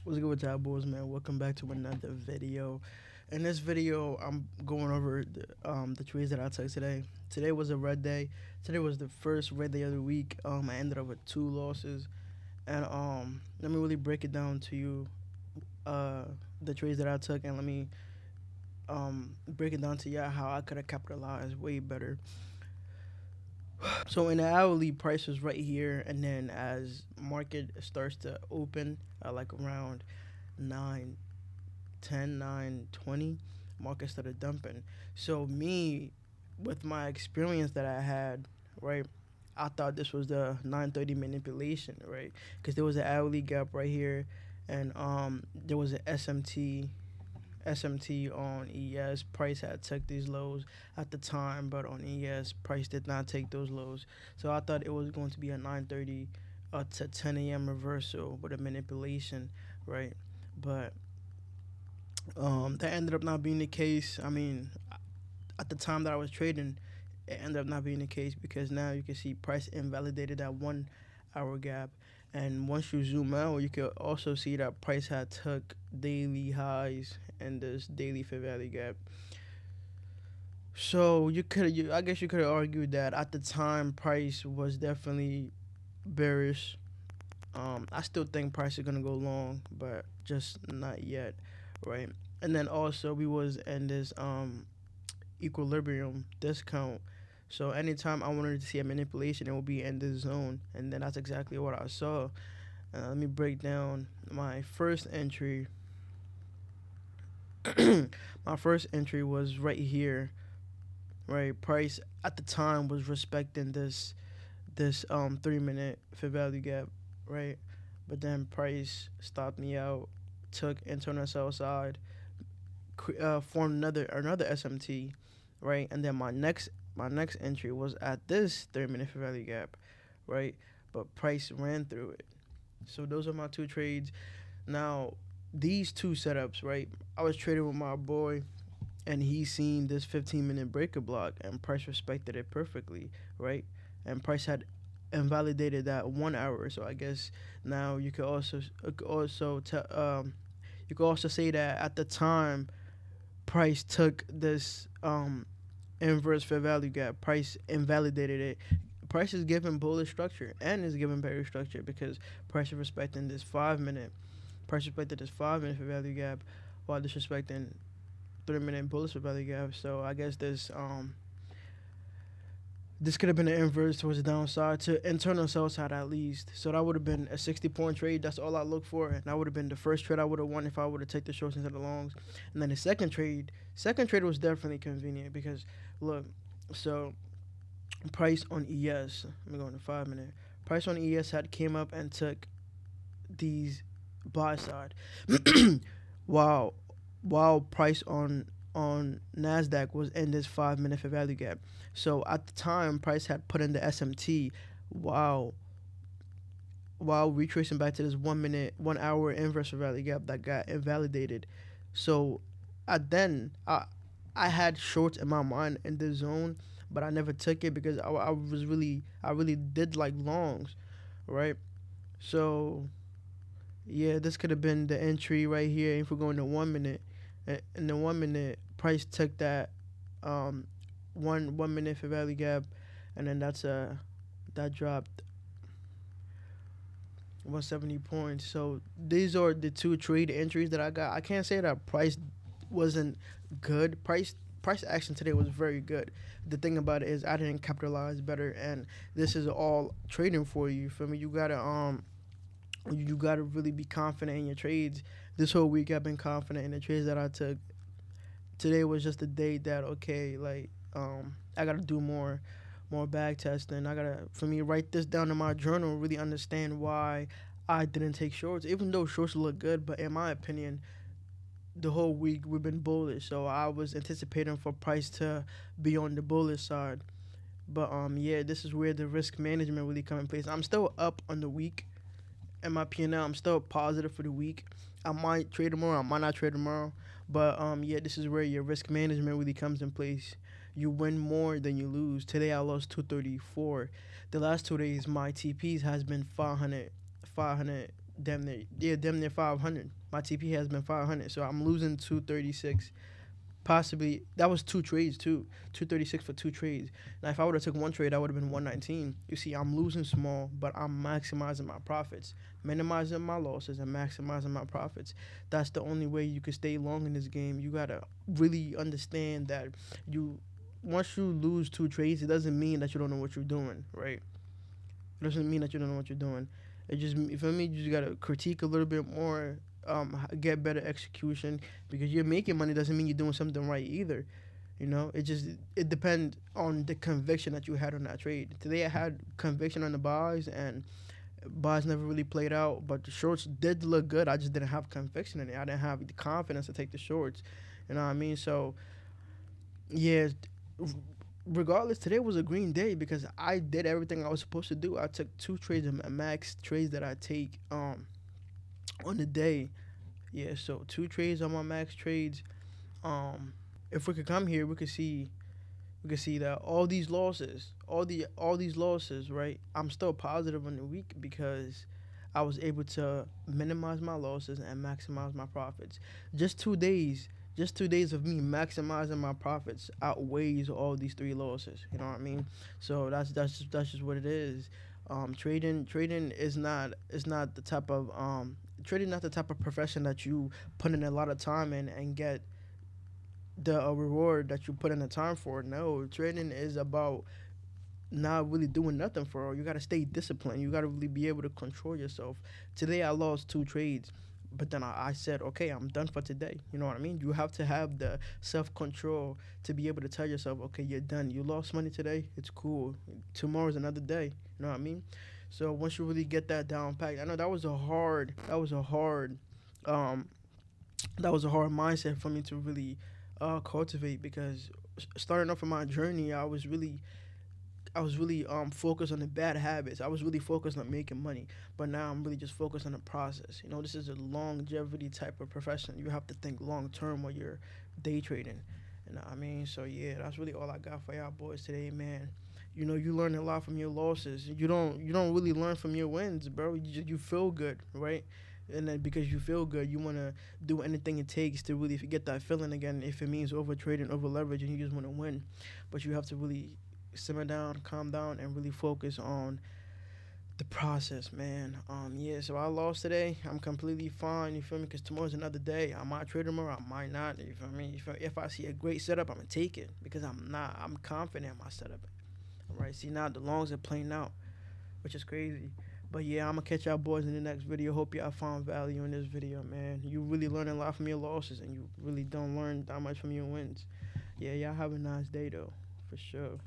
What's good with y'all boys, man? Welcome back to another video. In this video, I'm going over the trades that I took today. Today was a red day. Today was the first red day of the week. I ended up with two losses, and let me really break it down to you. Uh, the trades that I took, and let me break it down to y'all how I could have capitalized way better. So in the hourly price was right here, and then as market starts to open, like around 9 10, 9, 20, market started dumping. So me, with my experience that I had, right, I thought this was the 930 manipulation, right? Because there was an hourly gap right here, and there was an SMT on ES. Price had took these lows at the time, but on ES, price did not take those lows. So I thought it was going to be a 930 to 10 a.m. reversal with a manipulation, right? But that ended up not being the case. I mean, at the time that I was trading, it ended up not being the case because now you can see price invalidated that 1 hour gap. And once you zoom out, you can also see that price had took daily highs and this daily fair value gap. So I guess you could have argued that at the time, price was definitely bearish. I still think price is gonna go long, but just not yet, right? And then also we was in this equilibrium discount. So anytime I wanted to see a manipulation, it will be in this zone, and then that's exactly what I saw. Let me break down my first entry. My first entry was right here, right? Price at the time was respecting this 3 minute fair value gap, right? But then price stopped me out, took internal sell side, formed another SMT, right? And then my next entry was at this 3 minute fair value gap, right? But price ran through it. So those are my two trades. Now these two setups, right? I was trading with my boy, and he seen this 15-minute breaker block, and price respected it perfectly, right? And price had invalidated that 1 hour. So I guess now you could also say that at the time price took this inverse fair value gap. Price invalidated it. Price is given bullish structure and is given bearish structure because price is respecting this 5 minute. Price respected this 5 minute fair value gap while disrespecting 3 minute bullish fair value gap. So I guess this could have been an inverse towards the downside to internal sell side at least. So that would have been a 60-point trade. That's all I look for. And that would have been the first trade I would have won if I would have taken the shorts instead of the longs. And then the second trade was definitely convenient because look, so price on ES, let me go in the 5 minute. Price on ES had came up and took these buy side. while while price on Nasdaq was in this 5 minute fair value gap. So at the time, price had put in the SMT while while retracing back to this 1 hour inverse fair value gap that got invalidated. So I had shorts in my mind in this zone, but I never took it because I really did like longs, right? So yeah, this could have been the entry right here if we're going to 1 minute. In the 1 minute, price took that um one minute for value gap, and then that dropped 170 points. So these are the two trade entries that I got. I can't say that price wasn't good. Price action today was very good. The thing about it is I didn't capitalize better, and this is all trading for you. For me, you gotta really be confident in your trades. This whole week I've been confident in the trades that I took. Today was just a day that okay, like I gotta do more bag testing. I gotta for me write this down in my journal, really understand why I didn't take shorts, even though shorts look good. But in my opinion, the whole week we've been bullish, so I was anticipating for price to be on the bullish side. But yeah, this is where the risk management really come in place. I'm still up on the week in my P&L. I'm still positive for the week. I might trade tomorrow. I might not trade tomorrow. But yeah, this is where your risk management really comes in place. You win more than you lose. Today I lost 234. The last 2 days my TPs has been 500 damn near 500. My TP has been 500, so I'm losing 236. Possibly that was two trades too, 236 for two trades. Now if I would have took one trade, that would have been 119. You see, I'm losing small, but I'm maximizing my profits, minimizing my losses, and maximizing my profits. That's the only way you can stay long in this game. You gotta really understand that you once you lose two trades, it doesn't mean that you don't know what you're doing, right? It doesn't mean that you don't know what you're doing. It just, for me, you just gotta critique a little bit more, get better execution, because you're making money doesn't mean you're doing something right either. It depends on the conviction that you had on that trade. Today I had conviction on the buys, and buys never really played out, but the shorts did look good. I just didn't have conviction in it. I didn't have the confidence to take the shorts. You know what I mean? So yeah, regardless, today was a green day because I did everything I was supposed to do. I took two trades and max trades that I take on the day. Yeah, so two trades on my max trades. Um, if we could come here, we could see that all these losses, right? I'm still positive on the week because I was able to minimize my losses and maximize my profits. Just 2 days, just 2 days of me maximizing my profits outweighs all these three losses. You know what I mean? So that's just what it is. Trading is not the type of trading not the type of profession that you put in a lot of time in and get the reward that you put in the time for. No, trading is about not really doing nothing for all. You gotta stay disciplined. You gotta really be able to control yourself. Today I lost two trades, but then I said, okay, I'm done for today. You know what I mean? You have to have the self control to be able to tell yourself, okay, you're done. You lost money today. It's cool. Tomorrow's another day. You know what I mean? So once you really get that down packed, I know um, that was a hard mindset for me to really cultivate because starting off in my journey, I was really focused on the bad habits. I was really focused on making money, but now I'm really just focused on the process. This is a longevity type of profession. You have to think long term when you're day trading. You know what I mean? So yeah, that's really all I got for y'all boys today, man. You learn a lot from your losses. You don't really learn from your wins, bro. You feel good, right? And then because you feel good, you want to do anything it takes to really get that feeling again. If it means over trading, over leveraging, you just want to win, but you have to really simmer down, calm down, and really focus on the process, man. Yeah. So I lost today. I'm completely fine. You feel me? Because tomorrow's another day. I might trade tomorrow. I might not. You feel me? If I see a great setup, I'm gonna take it because I'm not. I'm confident in my setup. All right. See now the longs are playing out, which is crazy. But yeah, I'm gonna catch y'all boys in the next video. Hope y'all found value in this video, man. You really learn a lot from your losses, and you really don't learn that much from your wins. Yeah, y'all have a nice day though, for sure.